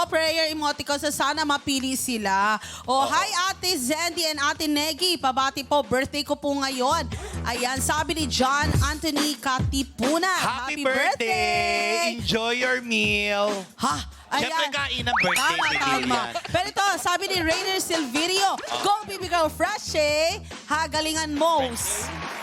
prayer emoticons na sana mapili sila. Hi Ate Zendy and Ate Negi. Pabati po, birthday ko po ngayon. Ayan, sabi ni John Anthony Katipunan. Happy birthday! Enjoy your meal. Ha? Siyempre kain ng birthday video yan. Pero ito, sabi ni Rainer Silverio, go baby girl, fresh eh. Ha, galingan mo.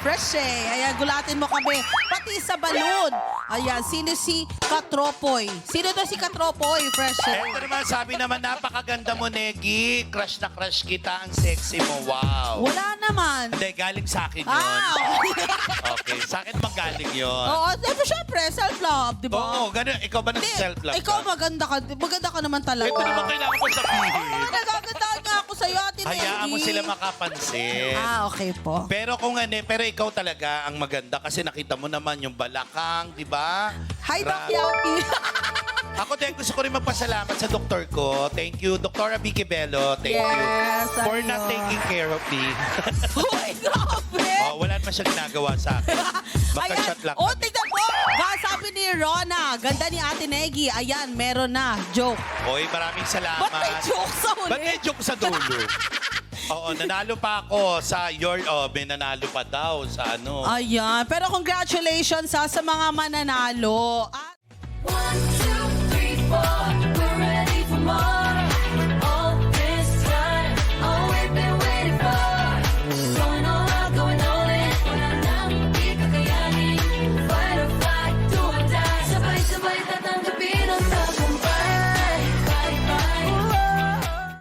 Fresh eh. Ayan, gulatin mo kami. Pati sa balon. Ayan, sino si Katropoy? Sino daw si Katropoy? Fresh eh. Ito naman, sabi naman, napakaganda mo, Negi. Crush na crush kita. Ang sexy mo. Wow. Wala naman. Hindi, galing sa akin yun. Okay, sa akin bang galing yun? Oo, syempre, self-love, di ba? Oo, ganun. Ikaw ba nag-self-love Ikaw ka? maganda ka. Maganda ka naman talaga. Ito naman kailangan ko sabihin. Nagagandaan nga ako sa'yo, Ate Negi. Hayaan mo sila makapansin. Okay po. Pero pero ikaw talaga ang maganda kasi nakita mo naman yung balakang, di ba? Hi, Doc Yapi. Ako din, gusto ko rin magpasalamat sa doktor ko. Thank you, Dr. Vicky Bello. Thank you Yes, for ano. not taking care of me. Uy, grabe. Wala naman siya ginagawa sa akin. Baka-shot lang. Oh, tignan mo. Sabi ni Rona, ganda ni Ate Negi. Ayan, meron na. Joke. Oy, maraming salamat. Ba't may joke sa huli? Ba't may joke sa dulo? Oo, nanalo pa ako sa may nanalo pa daw sa ano. Ayan. Pero congratulations sa mga mananalo. At